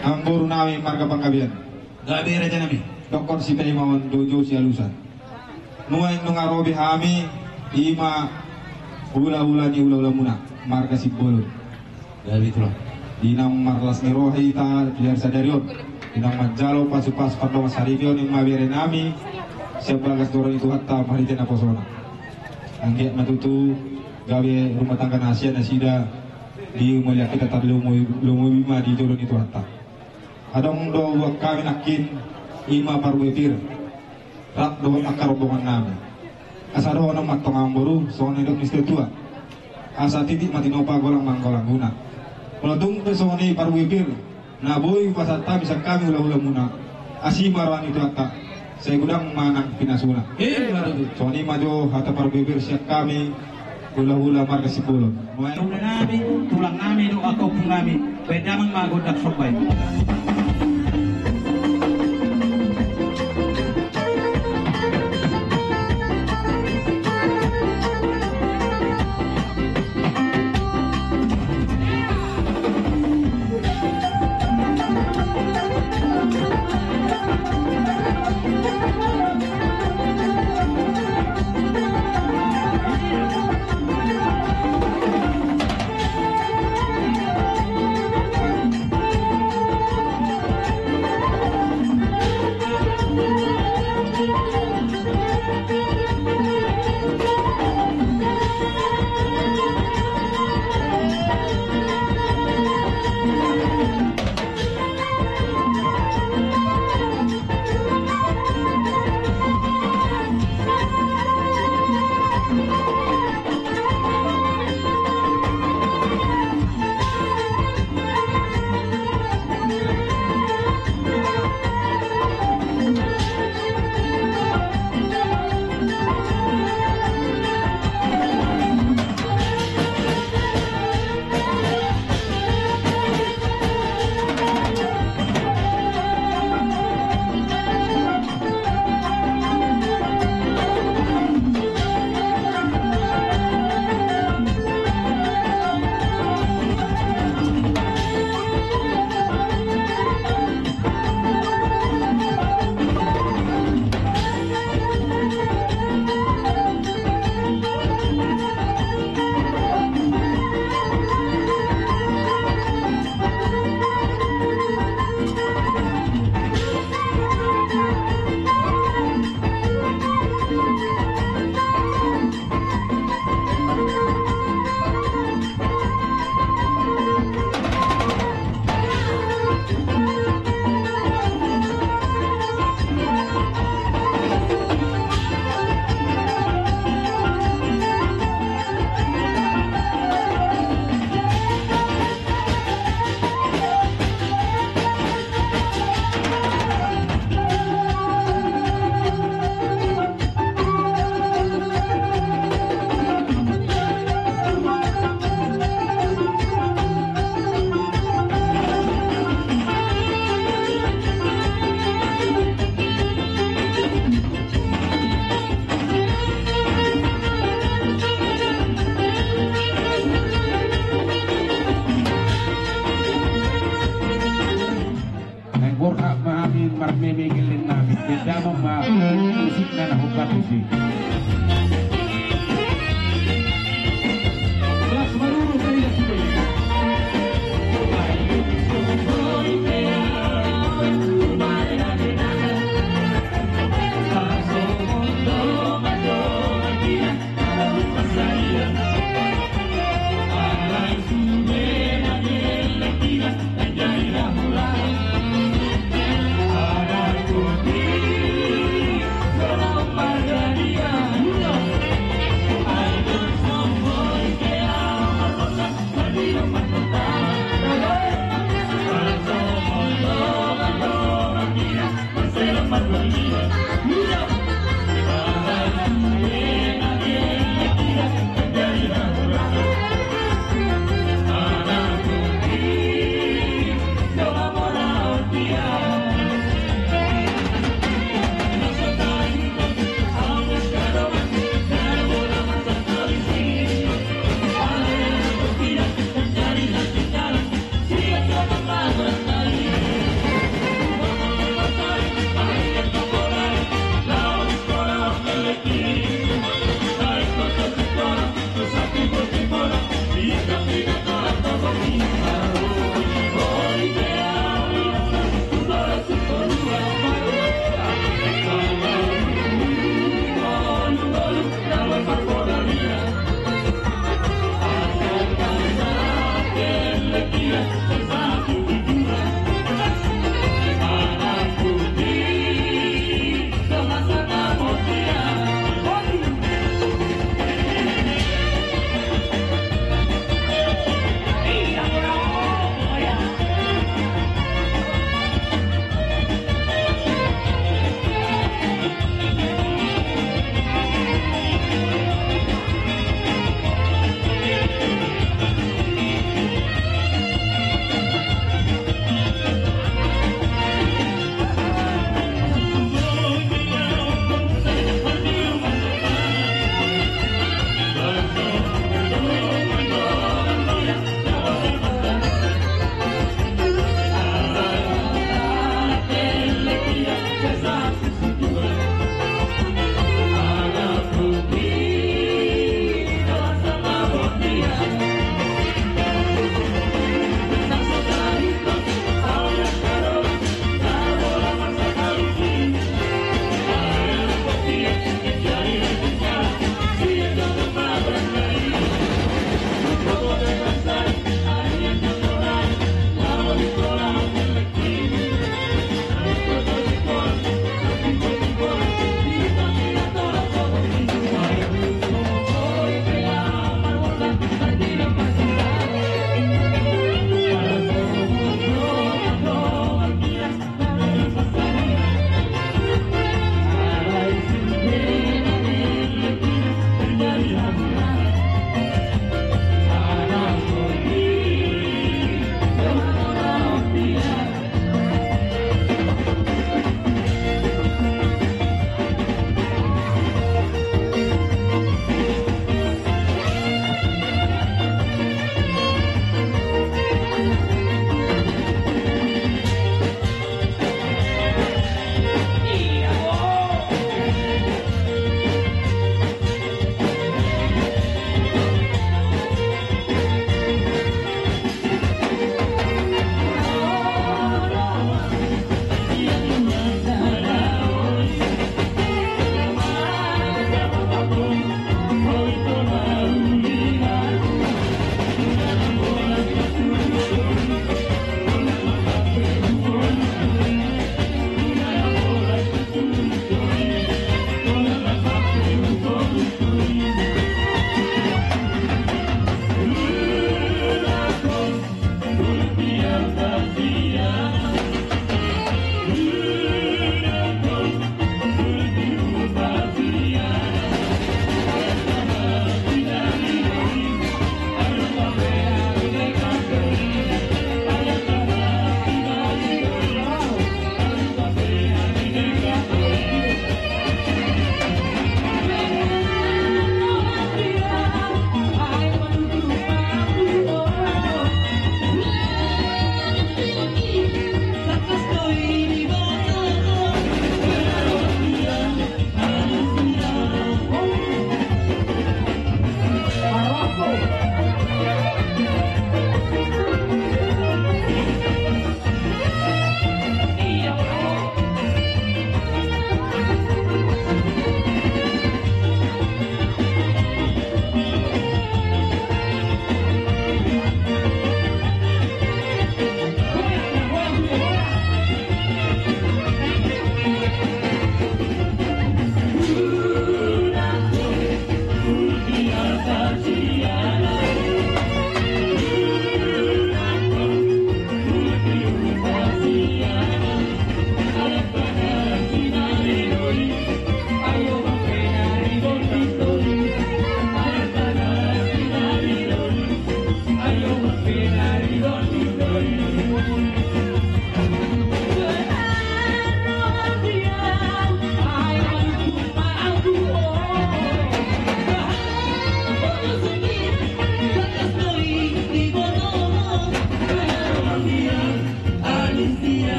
Ambur nami marga panggabian. Gabi raja nami. Dokor si Paimawan dojo si alusan. Nuai nungarobi hami ima ula-ula ni ula-ula muna marga si bolon. Gabi tulang. Dinang marlas ni rohi ta biar sadarion. Dinang manjalo pasupas pada masarifion yang mabere nami sebagas dorong itu hatta maritin aposona. Anggiat matutu gawe rumah tangga nasian nasida di melihat kita tadi lumu bima di jodoh itu hatta. Adong do kami nakin ima parwepir rak do akar rombongan nami. Asa do ono matong amburu soalnya dok mister tua. Asa titik mati nopa golang manggolang guna. Meledung ke soalnya parwepir. Nah boy pasata bisa kami ulah-ulah muna. Asimaran itu hatta. Saya gudang manang pinasuna. Soalnya maju hatta parwepir siap kami hula-hula marga sipulon. Tulang nami do ako pun nami. Beda mang magodak sobay. Marmemegilin namin, beda mga musik na nahukat musik. Kelas marunong kayo na sila. Margania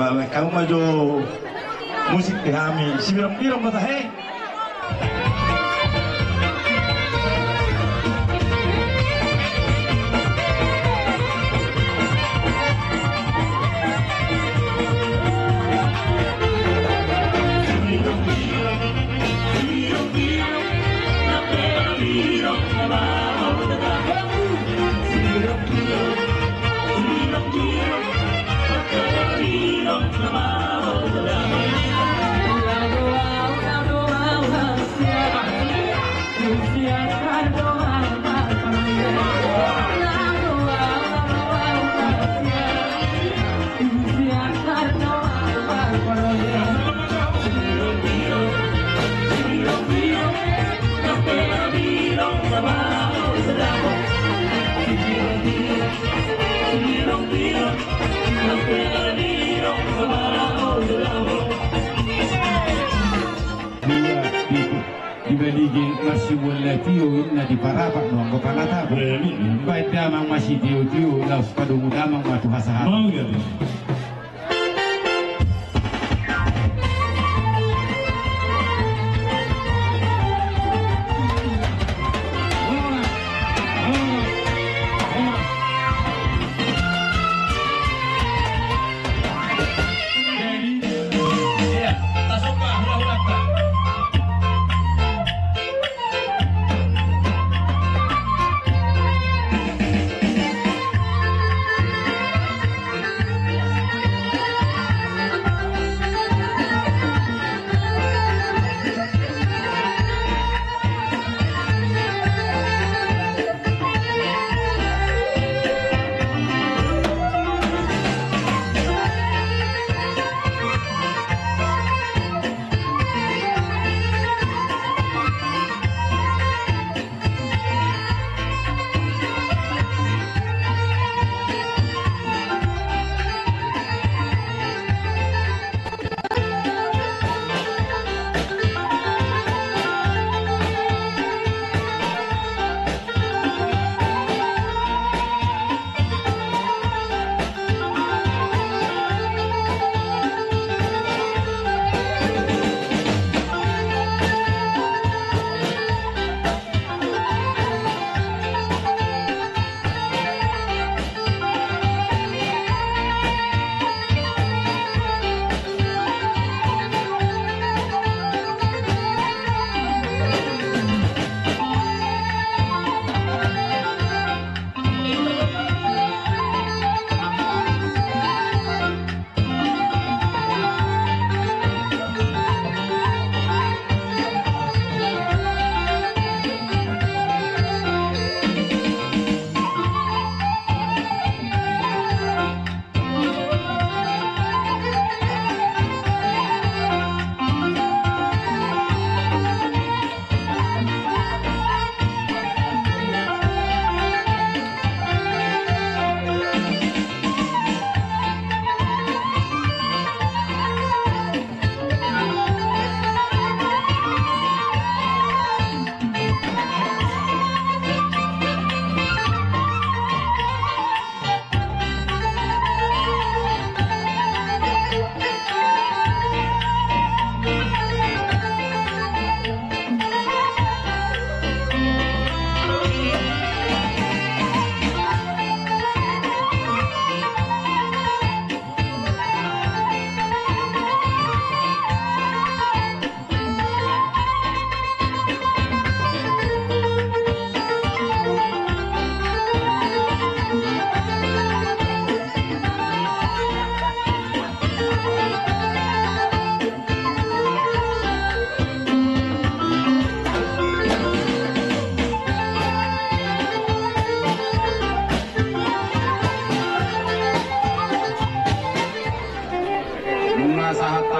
Wala kau maju musik kami. Si birang-birang bata he. Dibanding masih boleh tiu na di parapak doang ko panata. Baik damang masih tiu laus padung damang matu hasahat.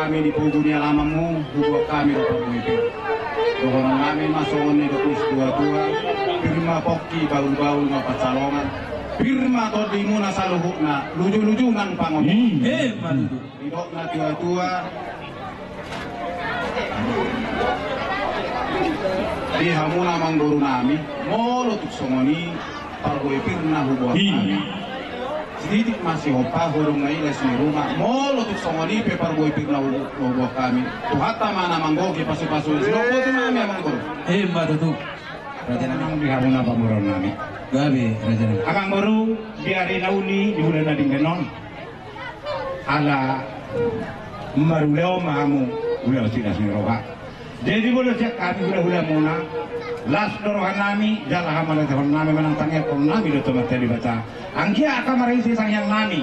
kami di pugunya lamamu, buat kami dapat itu. Orang kami masuk ni dokuis tua-tua, firma pokki bau-bau ngapa calongan, firma todi muna saluhukna, luju-lujungan pangon. Maludu. Hidok na tua-tua. Di hamuna mangguru nami, molo tuk songoni, pargoy firna hubuat kami. sedikit masih opa hurung na iles ni rumah molo tuk songoni pe par boy pir na ubo kami tu hatta mana manggogi pasu-pasu sinoko tu nami amang guru Mbak Tutu. Raja nami. amang diharuna pamuron nami Gabi Raja nami. amang guru biari nauni di bulan nading genon ala maruleo mahamu uleo sinas ni roha jadi boleh cek kami hula-hula muna las dorohan nami jala hamala tahun nami menang tangnya kon nami do tomat tadi baca angkia akan maraisi sang yang nami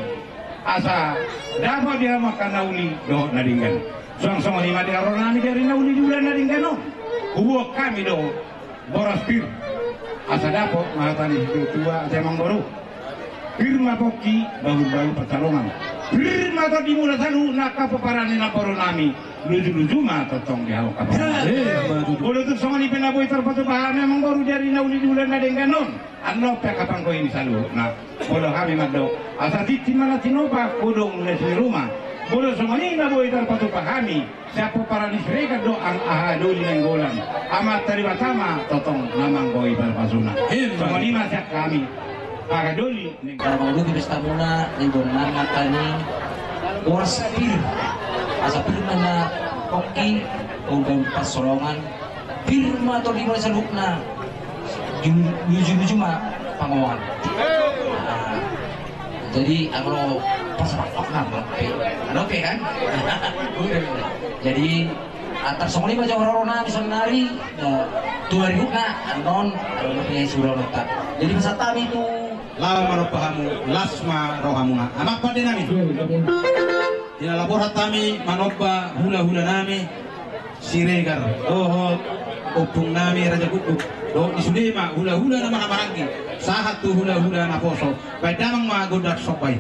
asa dapat dia makan nauli do nadinggan song-song lima dia orang nami dari nauli di bulan nadinggan no hubung kami do boras pir asa dapat mahatani itu tua semang baru firma poki baru-baru pertarungan firma tadi mula salu naka peparani naporo nami luju-luju mah totong di hawak kapal. Boleh tuh sama ni penaboy terpatu bahan memang baru dari nauli di bulan ada yang ganon. Ano pe kapang ko ini salu. Nah, boleh kami maddo. Asa titi mana tinoba kudong les di rumah. Boleh sama ni naboy terpatu bahami. Siapa para nisreka do ang ahado di nenggolan. Amat terima sama totong namang boy terpasuna. Sama ni masih kami. Pagadoli. Kalau mau di pesta muna, libur nama kani, boras pir. Asa firma na koki ungkang pasolongan firma to di sa lukna luju-luju mah pangawan. Jadi kalau pas pakpak nah oke kan? Jadi antar songli baca orang-orang bisa nari 2000 na anon punya surau letak. Jadi peserta itu Lawan maropahamu lasma rohamuna. Amak pada nami. Tina labor hatami manoba hula-hula nami siregar dohot opung nami raja kukuk do isudema hula-hula nama namarangi sahat tu hula-hula na poso baik damang magodak sopai.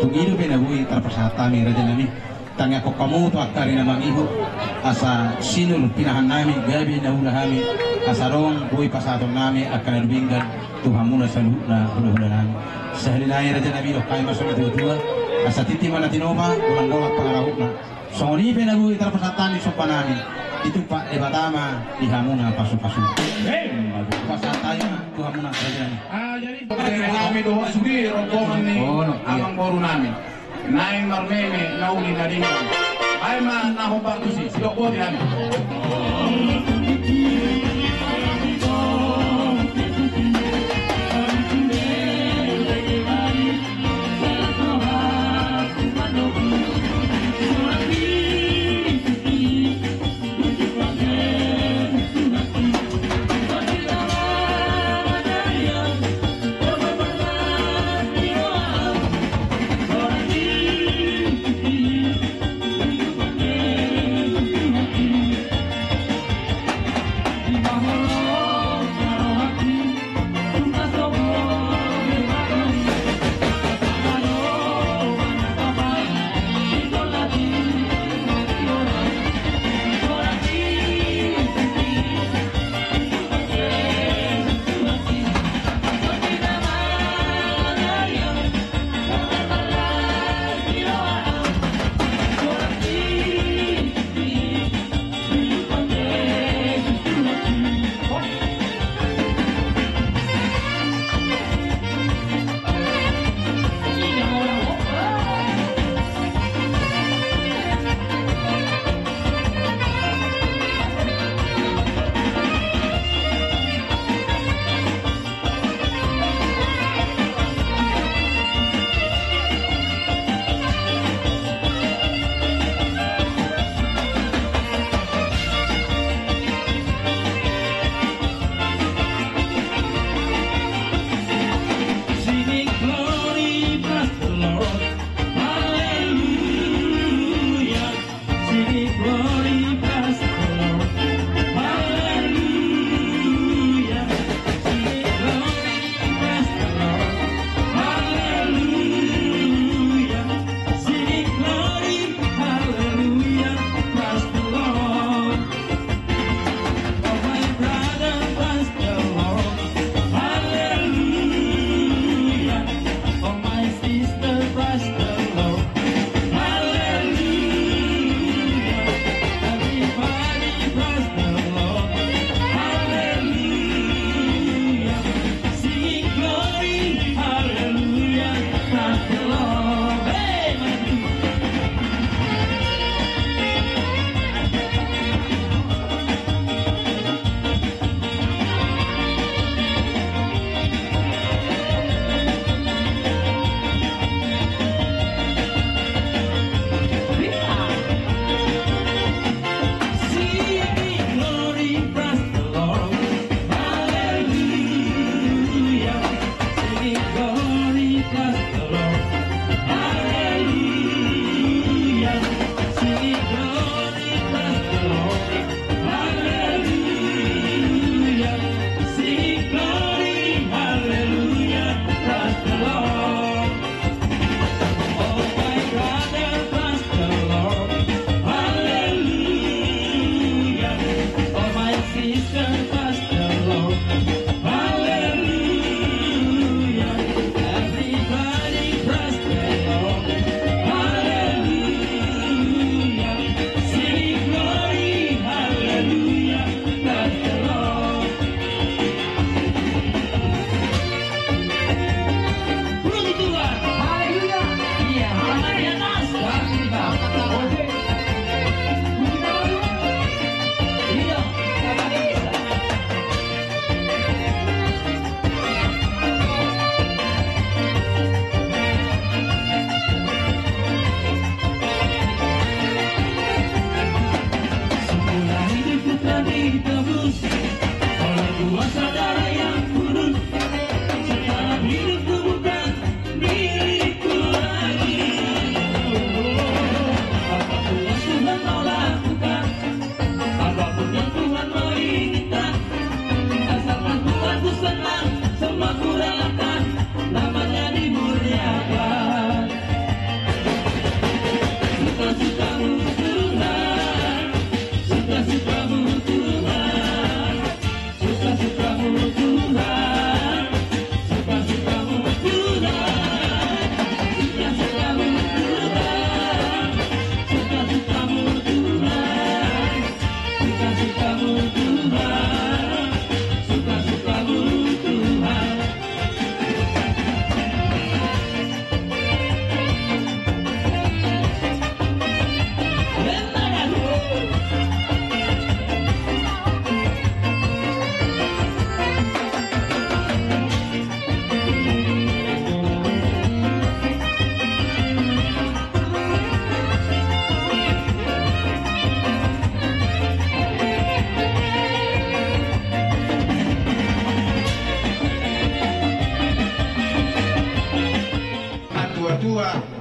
Tugido pinabui terpersatami raja nami tangga ko kamu tu akari nama ibu asa sinul pinahan nami gabi naula kami asa rong bui pasaton nami akan lebinggan Tuhan muna saluna hula-hula nami sahalinai raja nami lo kami masuk itu dua asa titi mana tinoma ulang golak pangarahupna songoni penagu itar pasatan di sopanani itu pak debatama di hamuna pasu-pasu pasatanya tu hamuna kerajaan jadi kami doa sudi rombongan nih amang baru nami naik marmeme nauni nadingo ay ma nahombar tu si dok bodi nami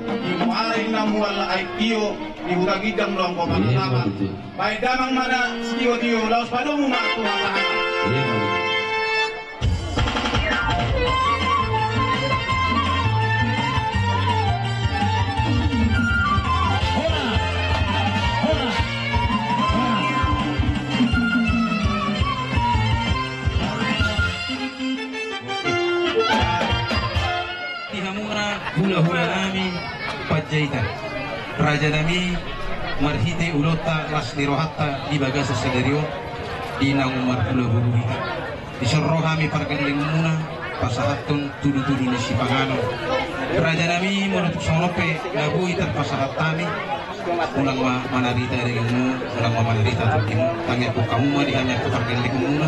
imuari namu wala ay tiyo di hutagidang long ko manatama bay damang mana siyo tiyo laos padomu ma Tuhan lahat. Hula-hula nami pajaitan raja nami marhite ulota las nirohatta di bagasa sederio di nang marhula-hulu hita disorro kami pargaling muna pasahatun tudu-tudu ni si pangano raja nami menurut sonope lagu itan pasahat kami ulang manarita dengan mu ulang manarita tertimu tanya ku kamu mah di hanya ku pargaling muna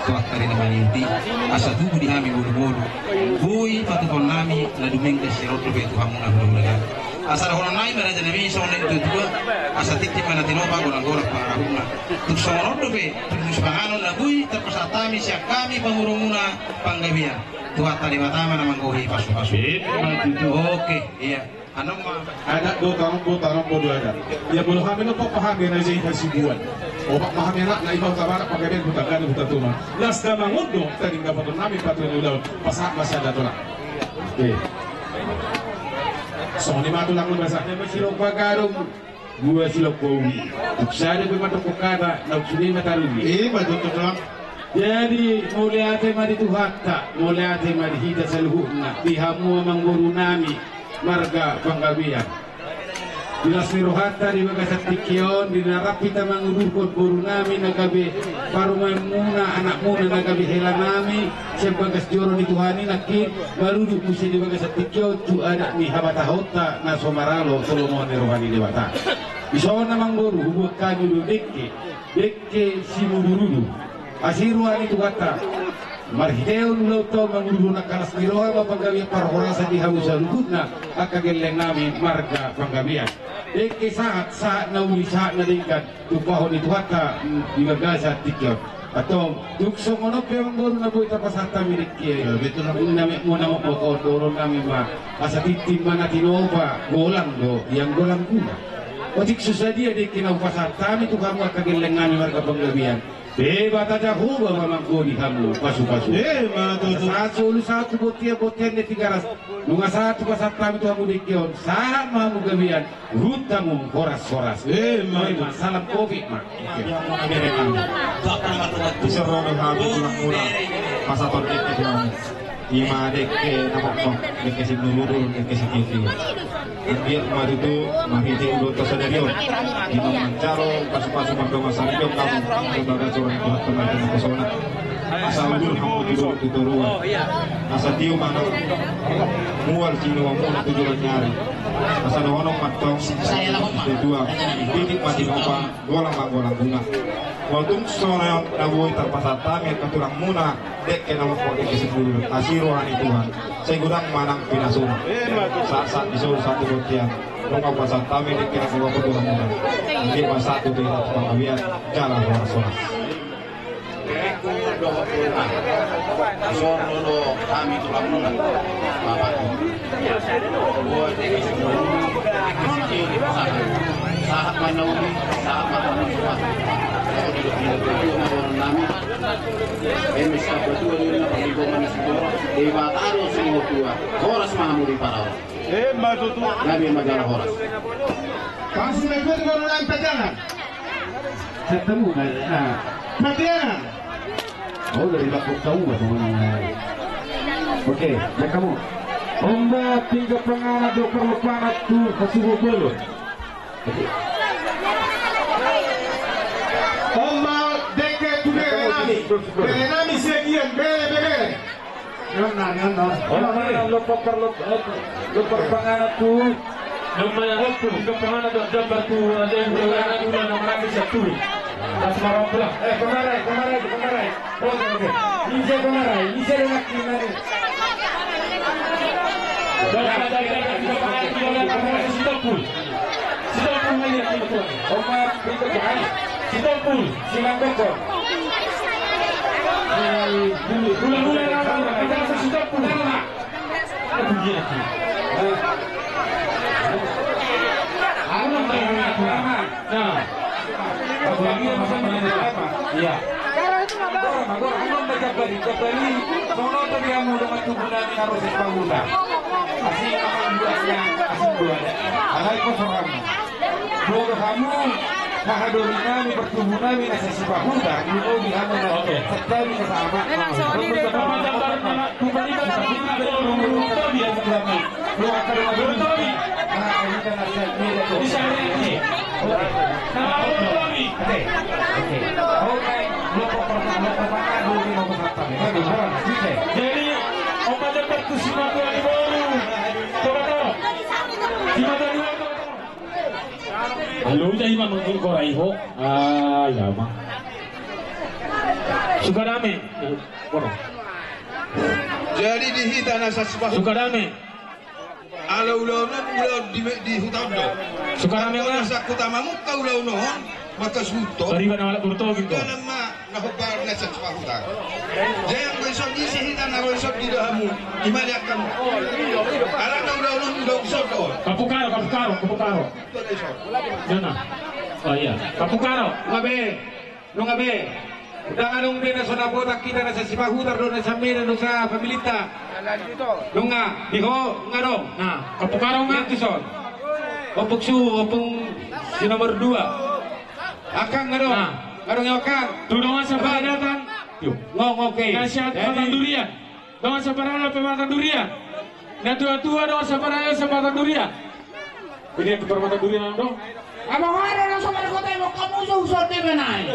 tuat tari naman inti asa tubuh di kami bulu-bulu bui patukon nami na duming ke sirot lebih Tuhan muna hulu-hulugan asa rahonan nai maraja nami sone itu dua asa titip mana tinopa gorang-gorang parahuna tuk songon lebih tulis panganon na bui terpasatami siap kami pangurung muna panggabian tuat tari matama na manggohi pasu-pasu oke iya anong Anak do tarong po ada. Ya belum kami no pahami na siya hasibuan. O pahami na ibaw tabara pagkain butagan butatuna. Las na mangundo taning dapat namin patuloy daw pasak masyada to na. Okay. So ni matulang mo basa na silog pagarong gua silog po. Tuksada ko matukukada na suni mataruni. Matutok lang. Jadi mulai ate mari tuhatta, mulai ate mari hita sa luhuna. Dihamu amang guru nami. Marga panggabian dinas mirohata di bagasat tikion dinarapita mangurukot buru nami nagabi parumay muna anak muna nagabi hela nami sebagas joro ni Tuhani nakin maruduk musi di bagasat tikion tu ada ni habatahota na somaralo solomon ni rohani dewata iso namang buru hubut kami dekke simudurudu asiruan itu kata marhiteon loto manguruna kalas miroha mapanggabian parhorasa di hamusan gudna akageleng nami marga panggabian eke saat na uli saat na dingkat tupahon itu hata di bagasa tikyo atau tukso monop yang baru na boy tapasata mirikye betul nami muna mo ko doron nami ma asa titim mana tinoba golang do yang golang kuna otik susadia di kinau pasata mi tu kamu akageleng nami marga panggabian Beba taja huba mamang kodi kamu pasu-pasu. Satu botian de tigaras. Nunga satu pasat kami tu kamu dikion. Sama mu gabian. Rutamu horas-horas. Salam covid mak. Bisa rono kami tulang mula pasaton dek kamu. Ima dek namok kong dek si nurul dek si kiki. Biar madu tu mahiti ulun tersadarion. Ino mancaro pasu-pasu magdama saripyo kamu sebagai seorang Tuhan teman dan pesona. Asal ulun kamu tidur tuturuan. Asal tiu mana mual sino muna tujuan nyari. Asal honong matong kedua titik mati nopa golang bunga. Waltung sore nabuhi terpasatami ketulang muna dek nama kode kesepuluh asirohani Tuhan saya gudang manang pinasuna saat disuruh satu botian rumah pasatami dek nama ketulang muna dia pas satu di atas panggabian jalan horas-horas kami tulang muna bapak buat saat manawi saat manawi namin emisa betul ini perlindungan segera dewa taruh semua tua horas mahamudi para matutu nabi majalah horas kasih mereka dengan orang pejangan ketemu nah pejangan oh dari lapuk tahu teman oke ya kamu ombak tiga pengarah dokter lepanat tuh kesuruh belum Ombak deke tu bere nami sekian bere. Orang lopok panganan tu, namanya apa? Kepanganan tu jambar tu ada yang berwarna tu nama lagi satu. Das marah pula. Kemarai. Oke. Ini kemarai. Ini dengan kita ni. Sitopul ni yang tu. Ombak itu kan. Sitopul silang bekor. Bulan-bulan kita rasa Sitopul. Apa dia tu? Iya. Agora belum baca bali, sono tadi yang udah matubunan harus dibangun. Asing aman duanya, asing duanya. Alai ko soram. Dua kamu mahadoli kami bertumbuh kami nasi sipahuda, dulu di kamu nanti sekali sama. Kembali ke sana kita dia kami. Lu akan bertobi. Nah ini kan asal dia itu. Bisa ini. Oke. Oke. Oke. Jadi obat tertu simak lagi baru. Halo, jadi mah mungkin korai ho. Ya mah. Suka dame. Jadi di hitan asas sebab Suka dame. ala ulau di hutan do. Suka dame lah. Asa kutamamu kau ulau nohon maka suto. Bari bana wala kurto gitu. Kana ma nahobar na sa hutan. Jayang besok di hitan na besok di dahamu. Imali akan. Ala na ulau ulau soto. Kapukaro. Jana. Oh iya, Kapukaro. Ngabe, no ngabe. Udah anong din na sa botak kita na sa sipahutar doon na sa mina no sa pamilita. Nung nga, diho, nga dong. Nah, Kapukaro nga tison. Opok su, opong si nomor 2. Akang nga dong. Nga dong yung akang. Tudongan sa paradatan. Ngong oke. Nasihat patang durian. Dongan sa parada patang durian. Na tua-tua dongan sa parada sa patang durian. Ini yang patang durian dong. Abang ada na sa kota mo kamu susot di benay.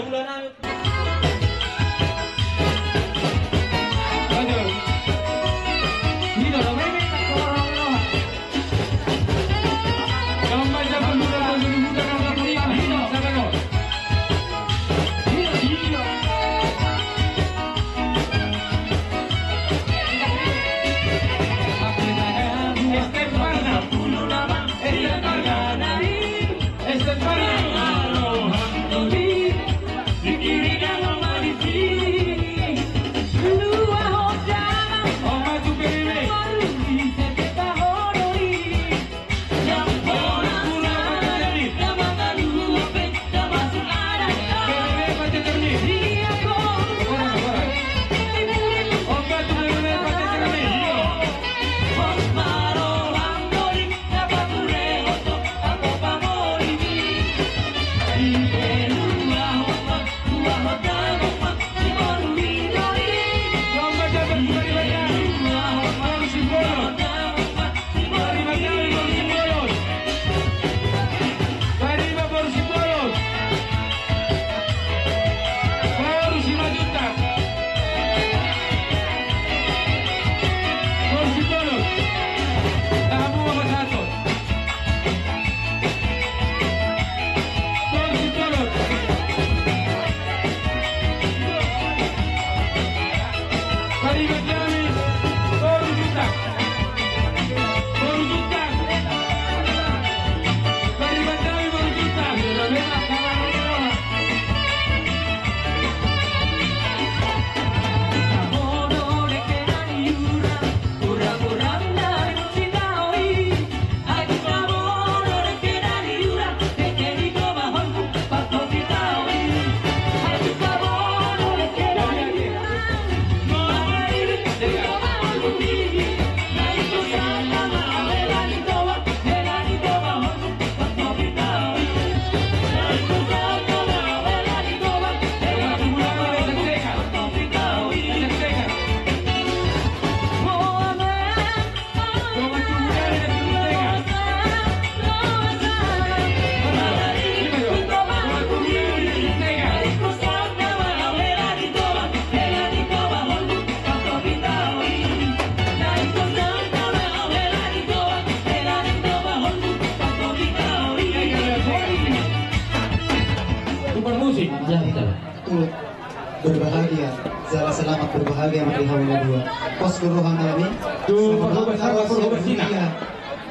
Berbahagia, Zara selamat berbahagia Marihawala 2. Pos Guruhan Nabi, Selamat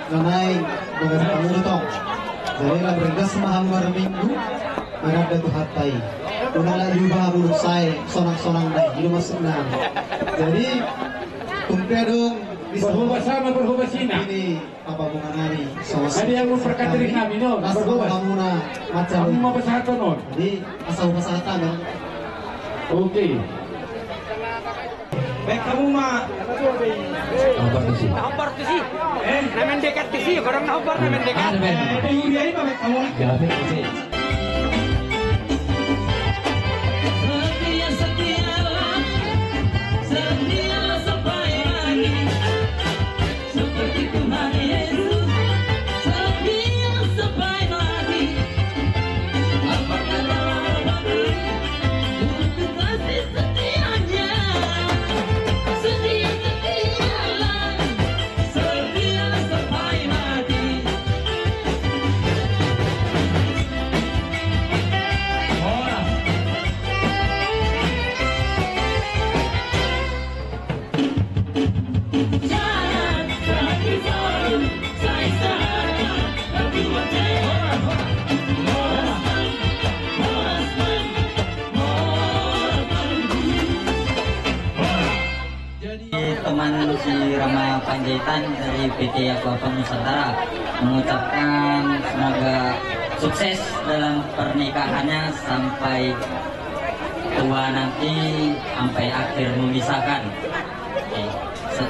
Nanay, mga pangulutong. Dahil bergas mahamar minggu, manada tuhatay. Unala juga mulusay, sonang-sonang na, hilumas na. Jadi, kumpredong bersama berbahasina. Ini apa bunga nari? Ada yang memperkatiri kami no. Muna macam. Kamu mau bersatu no. Jadi asal bersatan no. Oke. Baik kamu mah. Nahambar tu si. Namen dekat tu si. Korang nahambar namen dekat. Yuri ini baik kamu. Teman si Rama Panjaitan dari PT Aqua Nusantara mengucapkan semoga sukses dalam pernikahannya sampai tua nanti, sampai akhir memisahkan.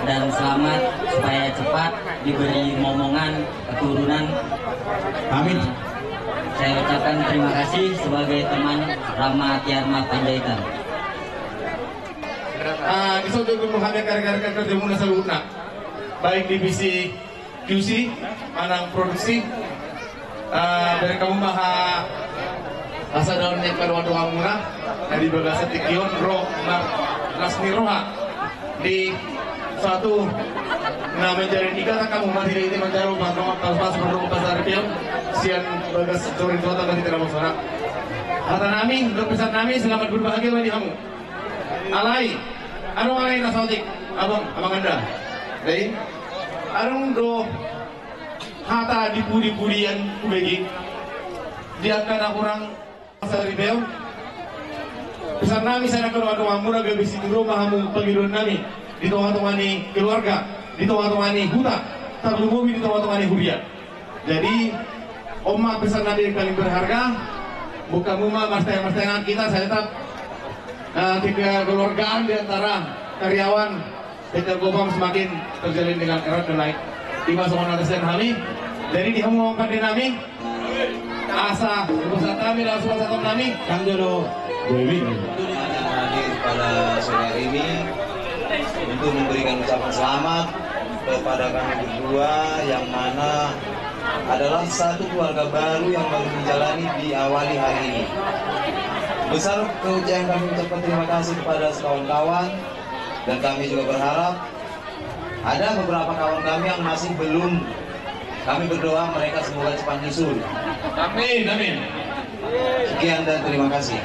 Dan selamat supaya cepat diberi momongan keturunan. Amin. Saya ucapkan terima kasih sebagai teman Rama Tiarma Panjaitan. Bisa untuk menghadirkan rekan-rekan kerja muna sa luna, baik divisi QC, manang produksi, dari kamu maha asa daun yang kedua muna, dari bagasa tikion ro nasni roha di suatu na menjadi nikah kamu mati ini menjadi pas pasar pion sian bagas corin kota bagi tidak masalah. Kata nami, dopesan nami selamat berbahagia bagi kamu. Alai. Anong alay na sautik? Abang Anda. Dahil, anong do hata di puri-purian kubegi? Diyan ka na kurang sa ribeo? Pesan namin sa nakaluwa-luwa muna gabi siguro mahamong Panginoon namin. Dito nga ni keluarga, dito nga ni huta, taglumubi dito nga ni hurian. Jadi, oma pesan namin yang paling berharga, bukan muma martayangan kita, saya tetap kekeluargaan di antara karyawan PT Gopam semakin terjalin dengan erat dan baik. Di masa mengataskan kami, dari dihomongkan di kami, asa usaha kami dan usaha kami, Kang Jono Dewi. Hadir pada sore ini untuk memberikan ucapan selamat kepada kami berdua yang mana adalah satu keluarga baru yang baru menjalani diawali hari ini. Besar keujian kami ucapkan terima kasih kepada kawan-kawan, dan kami juga berharap ada beberapa kawan kami yang masih belum. Kami berdoa mereka semoga cepat nyusul. Amin, amin. Sekian dan terima kasih.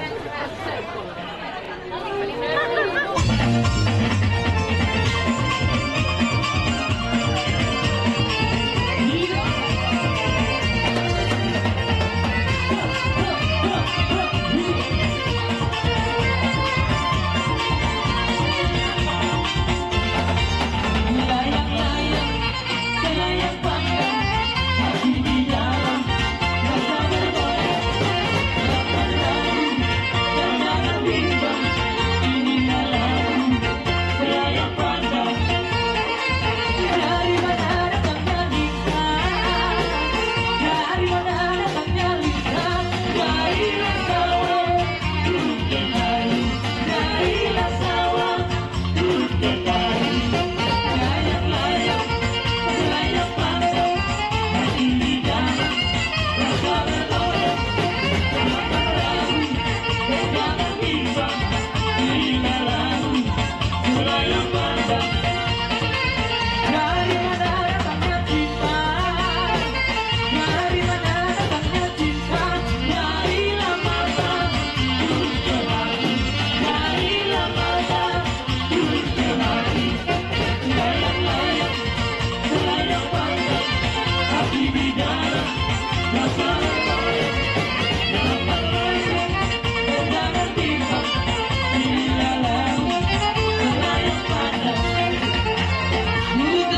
Mulut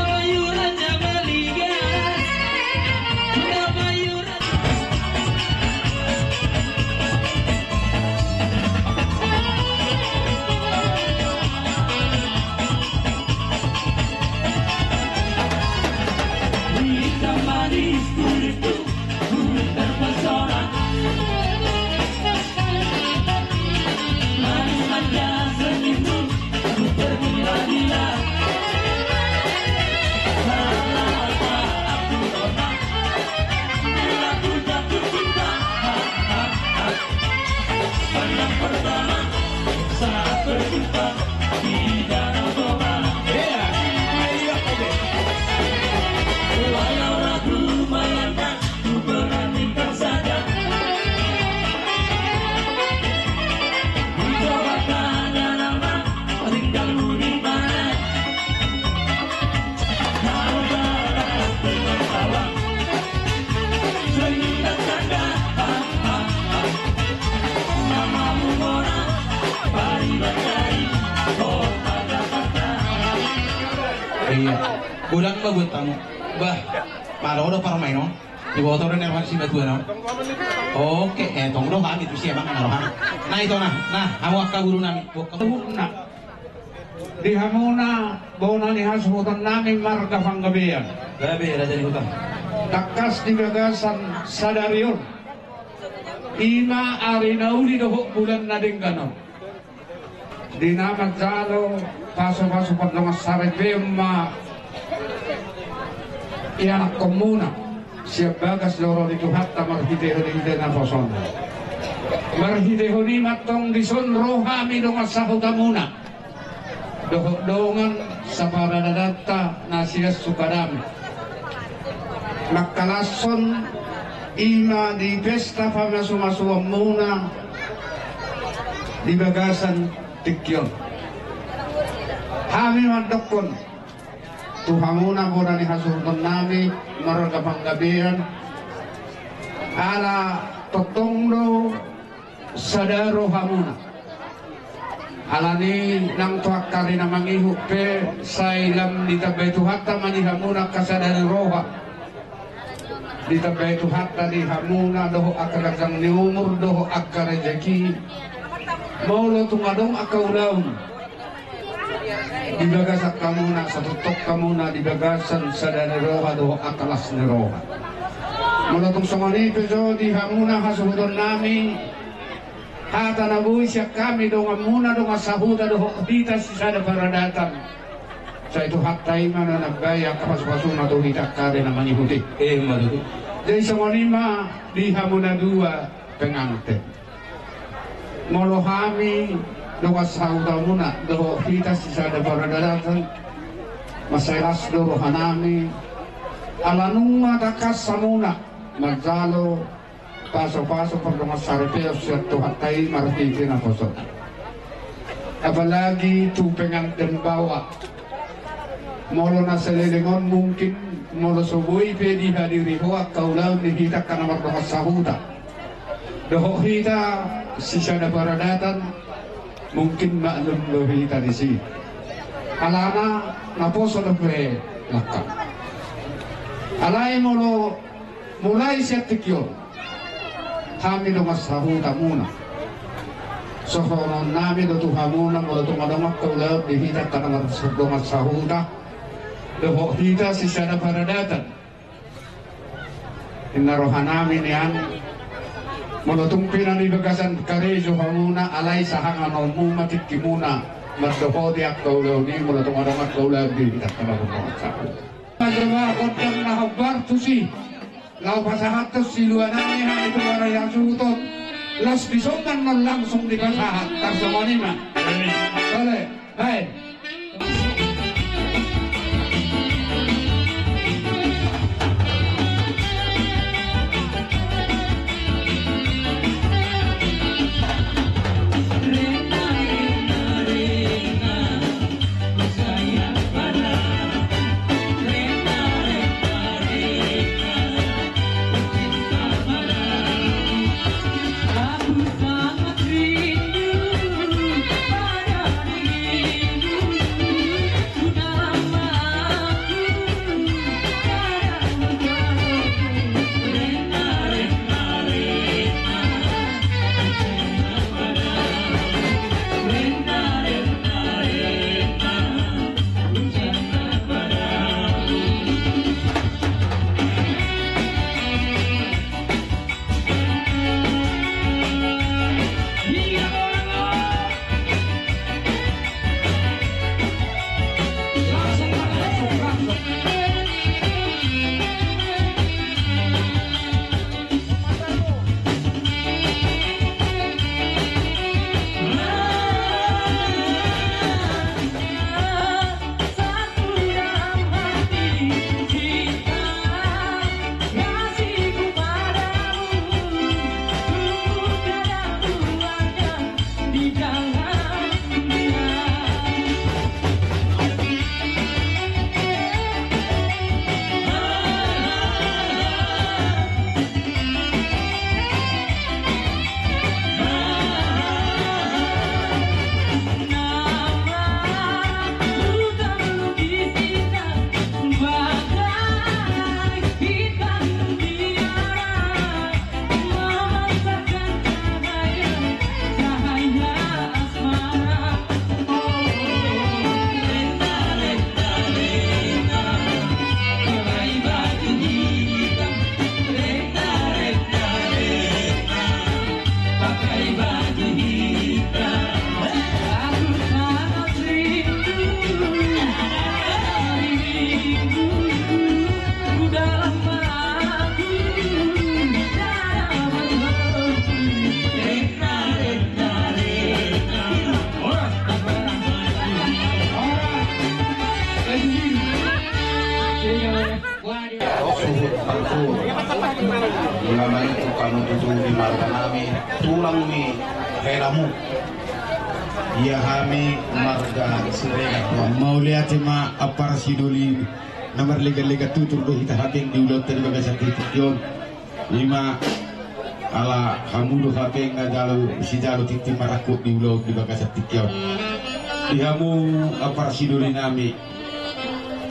Ulang ba buat tamu? Bah, malo do para main no. Di bawah rin naman si Batuan no. Oke, tong do kami tu siya bang narohan. Nah itu nah hawak ka guru nami. Na. Di hamuna bona ni hasutan namin marga panggabian. Gabi raja di hutan. Takas di gagasan sadarion. Ima arinauli dohok bulan na dinggano. Di nama jalo paso-paso padlongas saripema ianak komuna siap bagas loro di tuhatta marhideho di na posona. Marhideho ni matong disunro kami dongas sahutamuna. Dohok dongan sa paradadata nasiyas sukadami. Nakalason ima di pesta pamasumasua muna di bagasan tikyon. Kami mandokon tuhamuna muna ni hasurton nami marga panggabian ala totongdo sadaro hamuna ala ni nang tuakari na mangihu pe sailam di tabay tuhatta manihamuna kasadari roha di tabay tuhatta di hamuna doho akaragang ni umur doho akarejeki maulo tungadong akaulaun dibagasak kamuna sa tutok kamuna dibagasan sa daniroha doho akalas niroha mula tong sumanipiso di hamuna hasudon nami hata nabuhi siya kami doon muna doon sahuda doon dita si sada paradatan sa ito hatay man na nagbaya kapasupasuna doon hitak ka rin naman ihuti maluto jadi sumanima di hamuna dua pengante molo kami doon sahuda muna doon hita si sada paradatan masayas doon hanami alanunga takas sa muna magjalo paso-paso pag lumasaripeo siya tuhatay marhiti na poso. Apalagi tupengan dan bawa. Molo na sa lilingon mungkin molo subuhi pedi hadiri huwag kaulang nihitak ka na magdakas sa huda. Doho hita si siya na paradatan mungkin maalum lo hita di si. Alana na poso na pre laka. Alay molo mulai siya tikyo. Kami doon sahuta muna. So kung namin doon muna mula tumadamag kaulaw dihitat ka naman doon sahuta doon hita si siya na paradatan inarohan namin yan mula itong pinanibagasan karejo ka muna alay sa hangan mo matiki muna magdohodi at kaulaw ni mula tumadamag kaulaw dihitat ka naman doon sahuta magdamag ang nahabar to si lau pasahat to siluan namin ang ito para yang sutot las bisokan non langsung di pasahat tarsomanima boleh baik Aku sangat rindu pada dirimu. Ulama itu kamu tutu di marga nami tulang mi helamu. Ia kami marga Siregar. Mau lihat cuma apa sidoli nomor lega-lega tutur do kita haking di ulo tadi bagai sertifikat lima ala kamu do haking ngajalo si jalo titi marakut di ulo di bagai sertifikat dihamu apa sidoli nami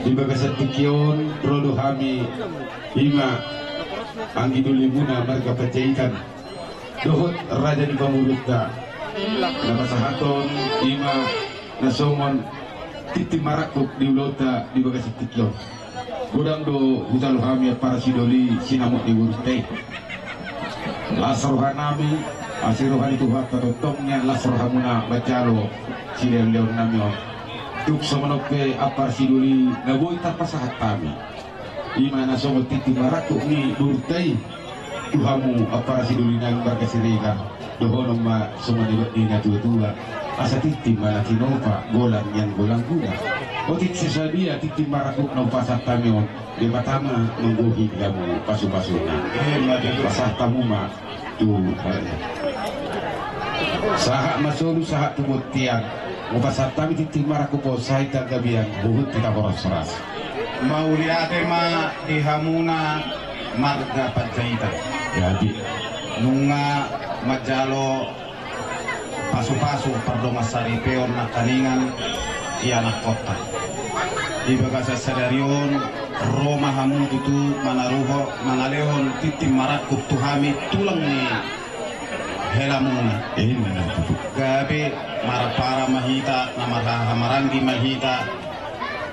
di bagai sertifikat rodo kami lima anggi duli muna marga pecaikan dohot raja di pamurutda nama sahaton lima nasomon titi marakuk di ulota di bagas tikyo gudang do utal kami para sidoli sinamot di urute lasrohan nami asirohan itu hatta dotongnya lasrohamuna bacalo sidel leon nami tuk samanoke apar sidoli naboy tapasahat kami imana somot titi marakuk ni urute tuhamu apar sidoli nang bagas siriga dohono ma somot di tua asa titi malaki nova golang yang golang guna otik sesabia titi marakuk no pasat tamion di matama mengguhi kamu pasu-pasuna pasat tamuma tu sahak masulu sahak tumut tiang mo pasat tami titi marakuk po saita gabian buhut kita boros-boros mau lihat ma di hamuna marga Pancaita jadi nunga majalo pasu-pasu pardoma sari peon na kaningan ianak kota di bagasa sadarion Roma hamu tutu manaruho manalehon titim marakuk tuhami tulang ni helamuna gabe marapara mahita namaraha marangi mahita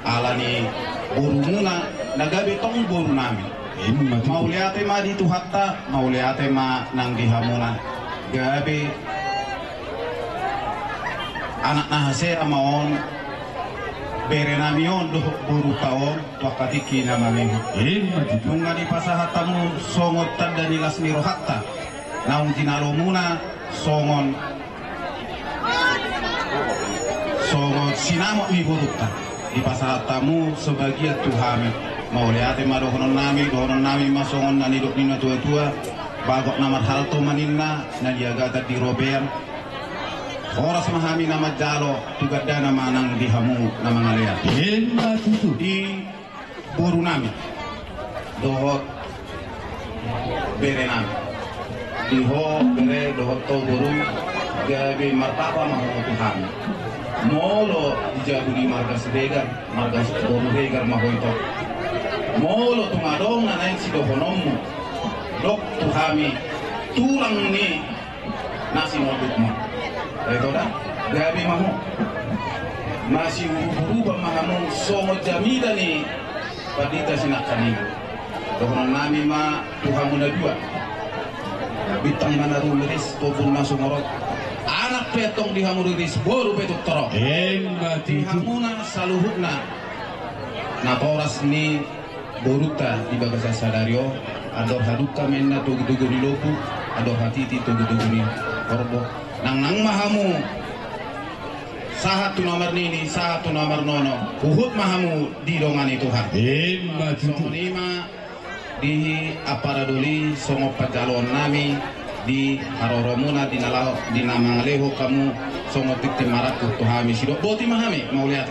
alani borumuna nagabe tong boru nami mau liate ma di tuhatta mau liate ma nang dihamuna gabe anak nahase amaon bere namion do buru taon wakati kina mami nunga di pasahatamu songot tanda nilas niro hatta naung jinalomuna songot sinamot ni buruta di pasahatamu sebagian tuhami mau lihat ma dohonon nami masongon nani dok nina tua-tua bagok namar halto maninna na diagata di robean oras mahami nama jalo tugadda nama nang dihamu nama ngalian di buru nami dohot bere nami diho bere dohot to buru gabe martapa mahu Tuhan molo dijabu di marga Siregar marga buru Regar mahu itu molo tungadong na naik si dohonomu dok tuhami tulang ni nasi nodukmu itu dah gabi mahu masih berubah mahamu songo jamida ni padita sinakani dohonan nami ma tuhamu na dua bitang mana rulis topun masuk ngorot anak petong dihamu rulis boru petuk torok dihamuna saluhukna na toras ni boruta di bagasa sadario ador haduka menna tugu-tugu di lopu ador hatiti tugu-tugu ni korbo nang mahamu satu nomor nini satu nomor nono uhut mahamu di dongani Tuhan songo lima di aparaduli songo pajalon nami di haroromuna di nalau di namangaleho kamu songo tikti marakut tuhami sidok boti mahami mau lihat